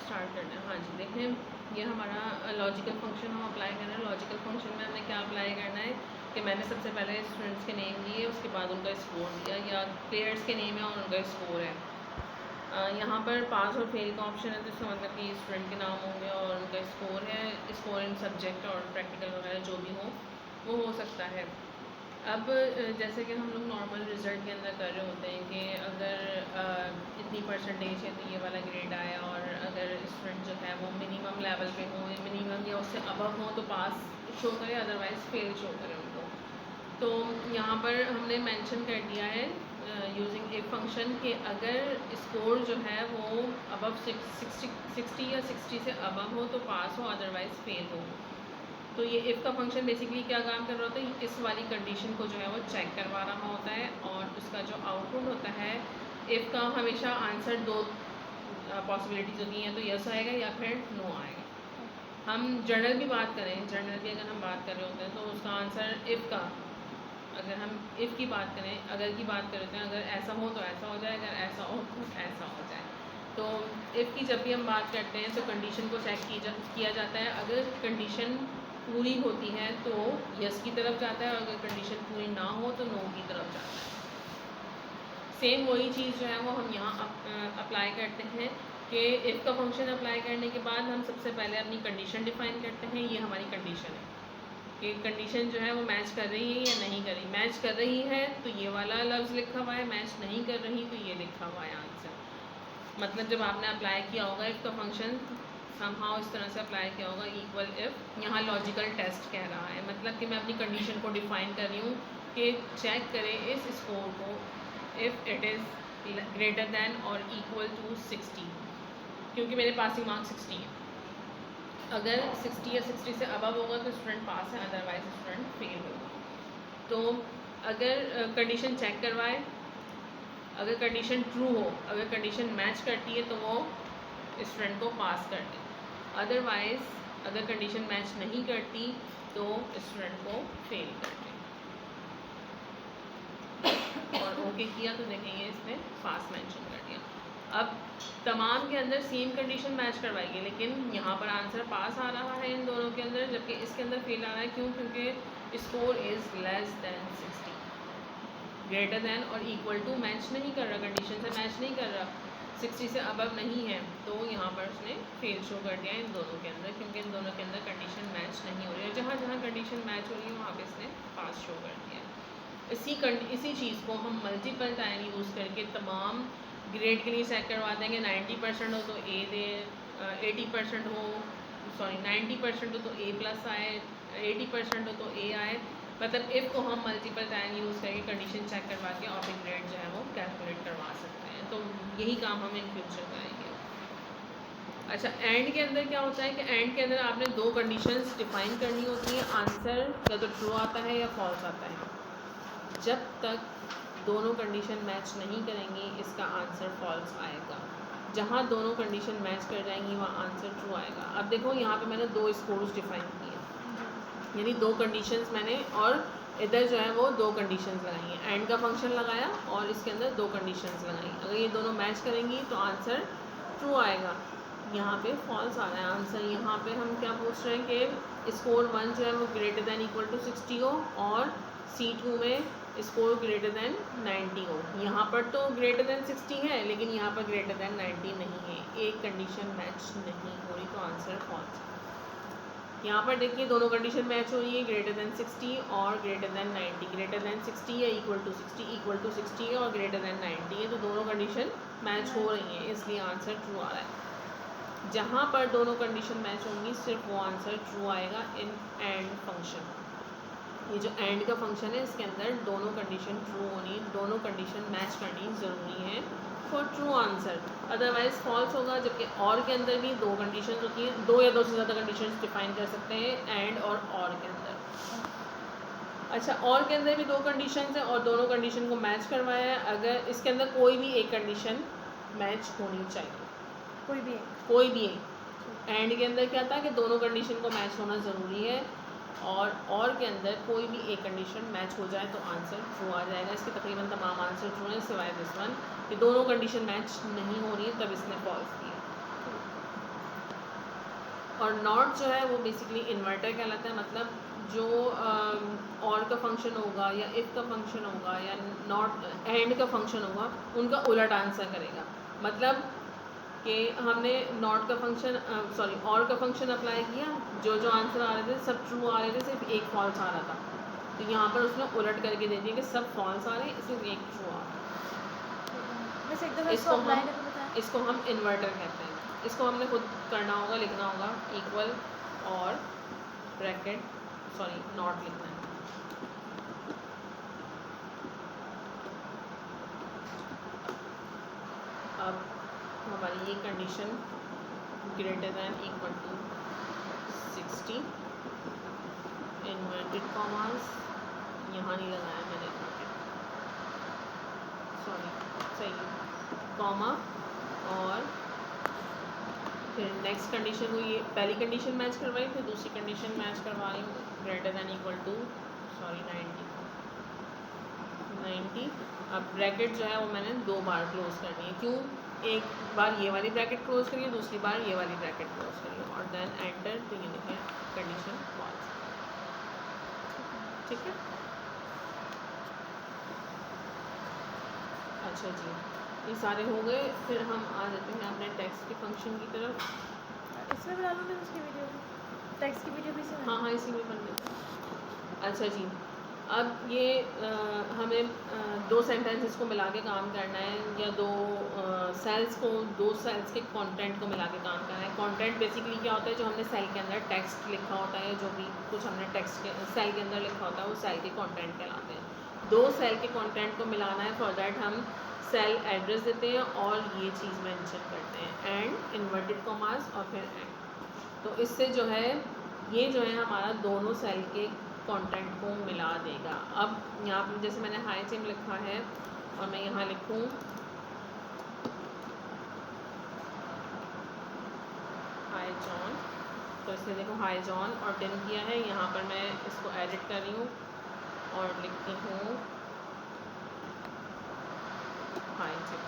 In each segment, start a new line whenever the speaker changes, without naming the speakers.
Start करना है। हाँ जी, देखें ये हमारा लॉजिकल फंक्शन हम अप्लाई कर रहे हैं। लॉजिकल फंक्शन में हमने क्या अप्लाई करना है कि मैंने सबसे पहले स्टूडेंट्स के नेम लिए, उसके बाद उनका स्कोर दिया, या प्लेयर्स के नेम है और उनका स्कोर है। यहाँ पर पास और फेल का ऑप्शन है, तो इसका मतलब कि स्टूडेंट के नाम होंगे और उनका स्कोर है। स्कोर इन सब्जेक्ट और प्रैक्टिकल वगैरह जो भी हो वो हो सकता है। अब जैसे कि हम लोग नॉर्मल रिज़ल्ट के अंदर कर रहे होते हैं कि अगर इतनी परसेंटेज है तो ये वाला ग्रेड आया, और अगर स्टूडेंट जो है वो मिनिमम लेवल पे हो, मिनिमम या उससे अबव हो तो पास शो करे, अदरवाइज़ फेल शो करे उनको। तो यहाँ पर हमने मेंशन कर दिया है यूजिंग ए फंक्शन कि अगर स्कोर जो है वो अबव 60 या 60 से अबव हो तो पास हो, अदरवाइज़ फेल हो। तो ये इफ़ का फंक्शन बेसिकली क्या काम कर रहा होता है, इस वाली कंडीशन को जो है वो चेक करवा रहा होता है, और उसका जो आउटपुट होता है इफ़ का हमेशा आंसर दो पॉसिबिलिटीज़ होती हैं, तो यस आएगा या फिर नो आएगा। हम जर्नल की बात करें, जर्नल की अगर हम बात कर रहे होते हैं तो उसका आंसर इफ़ का, अगर हम इफ़ की बात करें, अगर की बात करते हैं, अगर ऐसा हो तो ऐसा हो जाए, अगर ऐसा हो तो ऐसा हो जाए। तो इफ़ की जब भी हम बात करते हैं तो कंडीशन को चेक किया जाता है। अगर कंडीशन पूरी होती है तो यस की तरफ जाता है, और अगर कंडीशन पूरी ना हो तो नो की तरफ जाता है। सेम वही चीज़ जो है वो हम यहाँ अप्लाई करते हैं कि इफ़ का फंक्शन अप्लाई करने के बाद हम सबसे पहले अपनी कंडीशन डिफ़ाइन करते हैं। ये हमारी कंडीशन है कि कंडीशन जो है वो मैच कर रही है या नहीं कर रही। मैच कर रही है तो ये वाला लफ्ज़ लिखा हुआ है, मैच नहीं कर रही तो ये लिखा हुआ है आंसर। मतलब जब आपने अप्लाई किया होगा इफ़ का फंक्शन समहाउ इस तरह से अप्लाई किया होगा, इक्वल इफ़, यहाँ लॉजिकल टेस्ट कह रहा है, मतलब कि मैं अपनी कंडीशन को डिफ़ाइन कर रही हूँ कि चेक करें इस स्कोर को if it is greater than और इक्वल टू 60, क्योंकि मेरे पासिंग मार्क्स 60 है। अगर 60 या 60 से अबव होगा तो स्टूडेंट पास है, अदरवाइज स्टूडेंट फेल होगा। तो अगर कंडीशन चेक करवाए, अगर कंडीशन ट्रू हो, अगर कंडीशन मैच करती है तो वो स्टूडेंट को पास कर दे, अदरवाइज़ अगर कंडीशन मैच नहीं करती तो स्टूडेंट को फेल कर दे। और ओके किया तो देखेंगे इसमें पास मेंशन कर दिया। अब तमाम के अंदर सेम कंडीशन मैच करवाएगी, लेकिन यहाँ पर आंसर पास आ रहा है इन दोनों के अंदर, जबकि इसके अंदर फेल आ रहा है। क्यों? क्योंकि score is less than 60, greater than और इक्वल टू मैच नहीं कर रहा, कंडीशन से मैच नहीं कर रहा, 60 से अबव नहीं है, तो यहाँ पर उसने फेल शो कर दिया इन दोनों के अंदर, क्योंकि इन दोनों के अंदर कंडीशन मैच नहीं हो रही है। जहाँ जहाँ कंडीशन मैच हो रही है वहाँ पे इसने पास शो कर दिया। इसी चीज़ को हम मल्टीपल टाइम यूज़ करके तमाम ग्रेड के लिए चेक करवा देंगे। 90% हो तो ए दे, 80% हो, सॉरी 90% हो तो ए प्लस आए, 80% हो तो ए आए। मतलब इफ़ को हम मल्टीपल टाइम यूज़ करके कंडीशन चेक करवा के और फिर ग्रेड जो है वो कैलकुलेट करवा सकते हैं। तो यही काम हम इन फ्यूचर करेंगे। अच्छा, एंड के अंदर क्या होता है कि एंड के अंदर आपने दो कंडीशंस डिफाइन करनी होती हैं। आंसर या तो ट्रू आता है या फॉल्स आता है। जब तक दोनों कंडीशन मैच नहीं करेंगी इसका आंसर फॉल्स आएगा। जहाँ दोनों कंडीशन मैच कर जाएंगी वहाँ आंसर ट्रू आएगा। अब देखो यहाँ पे मैंने दो स्कोर्स डिफाइन किए, यानी दो कंडीशंस मैंने, और इधर जो है वो दो कंडीशंस लगाई हैं। एंड का फंक्शन लगाया और इसके अंदर दो कंडीशंस लगाई। अगर ये दोनों मैच करेंगी तो आंसर ट्रू आएगा। यहाँ पे फॉल्स आ रहा है आंसर। यहाँ पे हम क्या पूछ रहे हैं कि स्कोर 1 जो है वो ग्रेटर दैन इक्वल टू 60 हो, और C2 में स्कोर ग्रेटर दैन 90 हो। यहाँ पर तो ग्रेटर दैन 60 है, लेकिन यहाँ पर ग्रेटर दैन 90 नहीं है। एक कंडीशन मैच नहीं हो रही, तो आंसर फॉल्स। यहाँ पर देखिए दोनों कंडीशन मैच हो रही है, ग्रेटर दैन 60 और ग्रेटर दैन 90। ग्रेटर दैन 60 है, इक्वल टू 60, इक्वल टू 60 है और ग्रेटर दैन 90 है, तो दोनों कंडीशन मैच हो रही हैं, इसलिए आंसर ट्रू आ रहा है। जहाँ पर दोनों कंडीशन मैच होंगी सिर्फ वो आंसर ट्रू आएगा इन एंड फंक्शन। ये जो एंड का फंक्शन है इसके अंदर दोनों कंडीशन ट्रू होनी, दोनों कंडीशन मैच करनी ज़रूरी है for true answer, otherwise false होगा। जबकि और के अंदर भी दो कंडीशन होती हैं, दो या दो से ज़्यादा कंडीशन डिफाइन कर सकते हैं एंड और के अंदर। अच्छा, और के अंदर भी दो कंडीशन हैं और दोनों कंडीशन को मैच करवाया है। अगर इसके अंदर कोई भी एक कंडीशन मैच होनी चाहिए, कोई भी एक। एंड के अंदर क्या था कि दोनों कंडीशन को मैच होना ज़रूरी है, और के अंदर कोई भी एक कंडीशन मैच हो जाए तो आंसर ट्रू आ जाएगा। इसके तकरीबन तमाम आंसर ट्रू हैं सिवाय दिस वन, कि दोनों कंडीशन मैच नहीं हो रही है, तब इसने फॉल्स किया। और नॉट जो है वो बेसिकली इन्वर्टर कहलाता है, मतलब जो और का फंक्शन होगा या इफ़ का फंक्शन होगा या नॉट एंड का फंक्शन होगा उनका उलट आंसर करेगा। मतलब कि हमने नॉट का फंक्शन और का फंक्शन अप्लाई किया, जो जो आंसर आ रहे थे सब ट्रू आ रहे थे, सिर्फ एक फॉल्स आ रहा था, तो यहाँ पर उसने उलट करके दे दिया कि सब फॉल्स आ रहे हैं, सिर्फ एक ट्रू आ रहा है। इसको हम इन्वर्टर कहते हैं। इसको हमने खुद करना होगा, लिखना होगा इक्वल और ब्रैकेट नॉट लिखना है। अब हमारी ये condition greater than equal to 60, inverted commas यहाँ नहीं लगाया मैंने, सही कॉमा, और फिर नेक्स्ट कंडीशन को ये पहली कंडीशन मैच करवाई, फिर दूसरी कंडीशन मैच करवा रही हूँ, ग्रेटर दैन इक्वल टू 90। अब ब्रैकेट जो है वो मैंने 2 बार क्लोज करनी है। क्यों? एक बार ये वाली ब्रैकेट क्लोज करिए, दूसरी बार ये वाली ब्रैकेट क्लोज करिए, और देन एंटर, तो ये लिखें कंडीशन फॉल्स। ठीक है, अच्छा जी, ये सारे हो गए। फिर हम आ जाते हैं अपने टेक्स्ट के फंक्शन की तरफ।
इसमें बना लूँगी उसकी वीडियो, टेक्स्ट की वीडियो भी इसी में?
हाँ, इसी में बन गया। अच्छा जी, अब ये हमें 2 सेंटेंसेस को मिला के काम करना है, या 2 सेल्स के कंटेंट को मिला के काम करना है। कंटेंट बेसिकली क्या होता है, जो हमने सेल के अंदर टेक्स्ट लिखा होता है, जो भी कुछ हमने टेक्स्ट के सेल के अंदर लिखा होता है, वो सेल के कंटेंट कहलाते हैं। 2 सेल के कंटेंट को मिलाना है, फॉर दैट हम सेल एड्रेस देते हैं और ये चीज़ मेंशन करते हैं, एंड इन्वर्टेड कॉमास और फिर एंड। तो इससे जो है ये जो है हमारा दोनों सेल के कंटेंट को मिला देगा। अब यहाँ पर जैसे मैंने हाई जिम लिखा है और मैं यहाँ लिखूँ हाई जॉन, तो इसमें देखो हाई जॉन और 10 किया है। यहाँ पर मैं इसको एडिट कर रही हूँ और लिखती हूँ हाई जिम,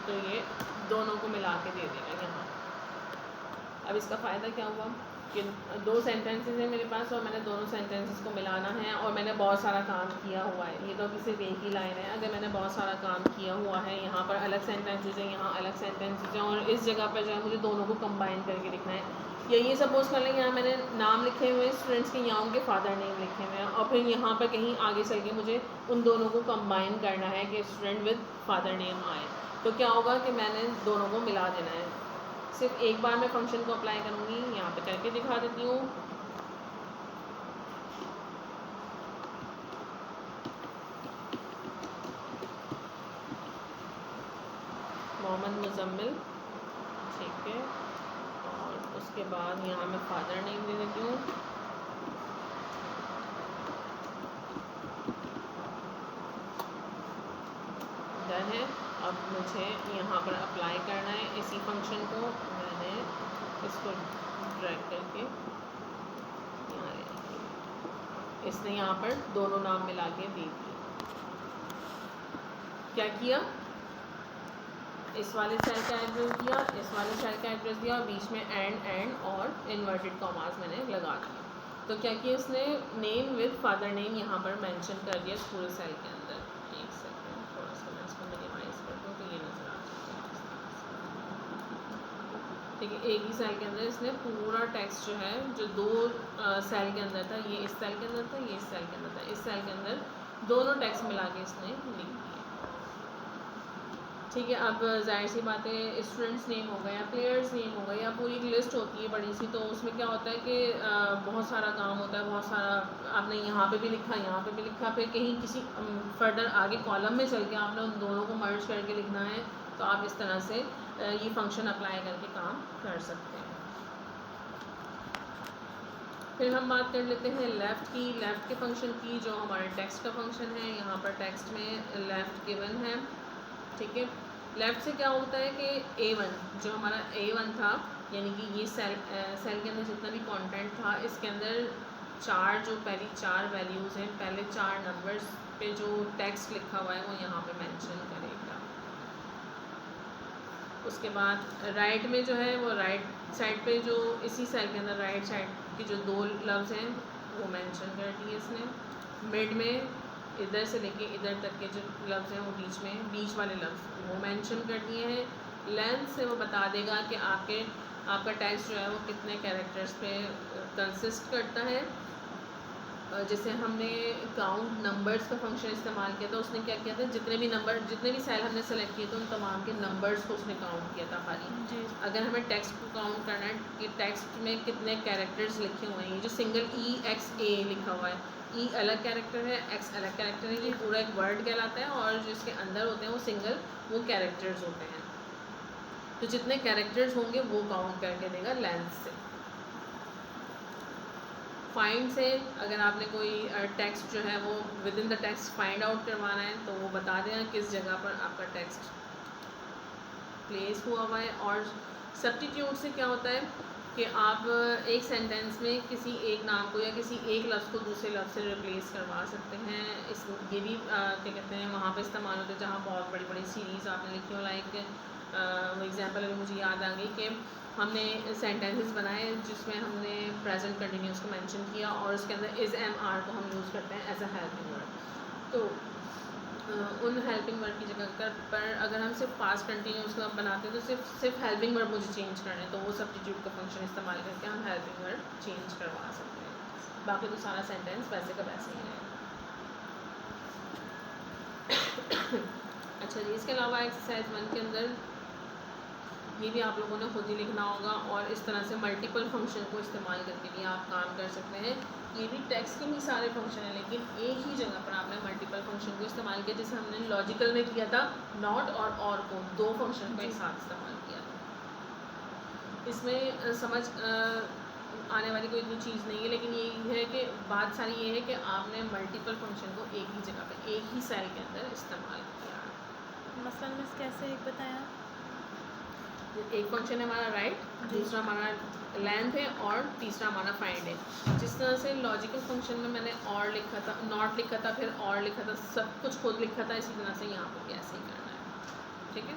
तो ये दोनों को मिला के दे देगा यहाँ। अब इसका फ़ायदा क्या हुआ कि 2 सेंटेंसेस हैं मेरे पास और मैंने दोनों सेंटेंसेस को मिलाना है, और मैंने बहुत सारा काम किया हुआ है। ये तो सिर्फ एक ही लाइन है, अगर मैंने बहुत सारा काम किया हुआ है, यहाँ पर अलग सेंटेंसेस हैं, यहाँ अलग सेंटेंसेस हैं, और इस जगह पर जो है मुझे दोनों को कंबाइन करके लिखना है। या ये सपोज़ कर लें यहाँ मैंने नाम लिखे हुए हैं स्टूडेंट्स के, यहाँ उनके फादर नेम लिखे हुए हैं, और फिर यहाँ पर कहीं आगे चल के मुझे उन दोनों को कंबाइन करना है कि स्टूडेंट विद फादर नेम आए, तो क्या होगा कि मैंने दोनों को मिला देना है। सिर्फ एक बार मैं फंक्शन को अप्लाई करूँगी, यहाँ पे करके दिखा देती हूँ। मोहम्मद मुजम्मिल, ठीक है, और उसके बाद यहाँ मैं फादर नेम दे देती हूँ। डन है। अब मुझे यहाँ पर अप्लाई करना है इसी फंक्शन को, मैंने इसको ड्रैग करके यहाँ, इसने यहाँ पर दोनों नाम मिला के दे दिए। क्या किया, इस वाले सेल का एड्रेस दिया, इस वाले सेल का एड्रेस दिया, और बीच में एंड और इन्वर्टेड कॉमास मैंने लगा दिया। तो क्या किया इसने, नेम विद फादर नेम यहाँ पर मेंशन कर दिया इस पूरे सेल के अंदर। एक सेकंड, थोड़ा सा मैं इसको मिनिमाइज कर दूँ तो ये नज़र आ जाएगा। ठीक है, एक ही सेल के अंदर इसने पूरा टेक्स्ट जो है, जो 2 सेल के अंदर था, ये इस सेल के अंदर था, ये इस सेल के अंदर था, इस सेल के अंदर दोनों टेक्स्ट मिला के इसने लिख दिया। ठीक है, अब जाहिर सी बात है, स्टूडेंट्स नेम हो गया या प्लेयर्स नेम हो गया, या पूरी एक लिस्ट होती है बड़ी सी, तो उसमें क्या होता है कि बहुत सारा काम होता है, बहुत सारा आपने यहाँ पे भी लिखा, यहाँ पे भी लिखा, फिर कहीं किसी फर्दर आगे कॉलम में चल के आपने उन दोनों को मर्ज करके लिखना है, तो आप इस तरह से ये फंक्शन अप्लाई करके काम कर सकते हैं। फिर हम बात कर लेते हैं लेफ़्ट की, लेफ़्ट के फंक्शन की, जो हमारे टेक्स्ट का फंक्शन है। यहाँ पर टेक्स्ट में लेफ़्ट गिवन है, ठीक है। लेफ़्ट से क्या होता है कि A1, जो हमारा A1 था, यानी कि ये सेल के अंदर जितना भी कंटेंट था, इसके अंदर 4 जो पहली 4 वैल्यूज़ हैं, पहले 4 नंबर्स पे जो टेक्स्ट लिखा हुआ है वो यहाँ पे मेंशन करेगा। उसके बाद राइट में जो है वो राइट साइड पे जो इसी सेल के अंदर राइट साइड के जो 2 लफ्ज़ हैं वो मेंशन कर दिए इसने। मिड में इधर से लेके इधर तक के जो लफ्ज़ हैं वो बीच वाले लफ्ज़ वो मेंशन कर दिए हैं। लेंथ से वो बता देगा कि आपका टेक्स्ट जो है वो कितने कैरेक्टर्स पे कंसिस्ट करता है। जैसे हमने काउंट नंबर्स का फंक्शन इस्तेमाल किया था, उसने क्या किया था, जितने भी सेल हमने सेलेक्ट किए थे उन तमाम के नंबर्स को उसने काउंट किया था खाली।
जी।
अगर हमें टेक्स्ट को काउंट करना है कि टेक्स्ट में कितने कैरेक्टर्स लिखे हुए हैं, जो सिंगल EXA लिखा हुआ है, E अलग कैरेक्टर है, X अलग कैरेक्टर है, ये पूरा एक वर्ड कहलाता है और जो इसके अंदर होते हैं वो सिंगल वो कैरेक्टर्स होते हैं। तो जितने कैरेक्टर्स होंगे वो काउंट करके देगा लेंथ से। फाइंड से अगर आपने कोई टेक्स्ट जो है वो with in the text find out करवाना है तो वो बता देगा किस जगह पर आपका टेक्स्ट प्लेस हुआ हुआ है। और सब्स्टिट्यूट से क्या होता है कि आप एक सेंटेंस में किसी एक नाम को या किसी एक लफ्ज़ को दूसरे लफ्ज़ से रिप्लेस करवा सकते हैं। ये भी क्या कहते हैं वहाँ पे इस्तेमाल होता है जहाँ बहुत बड़ी बड़ी सीरीज़ आपने लिखी हो। लाइक एग्जांपल अभी मुझे याद आ गई कि हमने सेंटेंसेस बनाए जिसमें हमने प्रेजेंट कंटिन्यूस को मेंशन किया और उसके अंदर इज़ MR को हम यूज़ करते हैं एज अ हेल्पिंग वर्ड। तो उन हेल्पिंग वर्ड की जगह पर अगर हम सिर्फ पास्ट कंटिन्यूस का बनाते हैं तो सिर्फ हेल्पिंग वर्ड मुझे चेंज करना है तो वो सब्स्टिट्यूट का फंक्शन इस्तेमाल करके हम हेल्पिंग वर्ड चेंज करवा सकते हैं। बाकी तो सारा सेंटेंस वैसे का वैसे ही है। अच्छा जी, इसके अलावा एक्सरसाइज 1 के अंदर ये भी आप लोगों ने खुद ही लिखना होगा और इस तरह से मल्टीपल फंक्शन को इस्तेमाल करके भी आप काम कर सकते हैं। ये भी टेक्स्ट के भी सारे फंक्शन हैं लेकिन एक ही जगह पर आपने मल्टीपल फंक्शन को इस्तेमाल किया, जैसे हमने लॉजिकल में किया था नॉट और को 2 फंक्शन को एक साथ इस्तेमाल किया था। इसमें समझ आने वाली कोई इतनी चीज़ नहीं है, लेकिन ये है कि बात सारी ये है कि आपने मल्टीपल फंक्शन को एक ही जगह पर एक ही सेल के अंदर इस्तेमाल किया।
मसलन मिस कैसे एक बताया?
एक फंक्शन है हमारा राइट, दूसरा हमारा लेंथ है और तीसरा हमारा फाइंड है। जिस तरह से लॉजिकल फंक्शन में मैंने और लिखा था, नॉट लिखा था, फिर और लिखा था, सब कुछ खुद लिखा था, इसी तरह से यहाँ पर भी ऐसे ही करना है। ठीक है।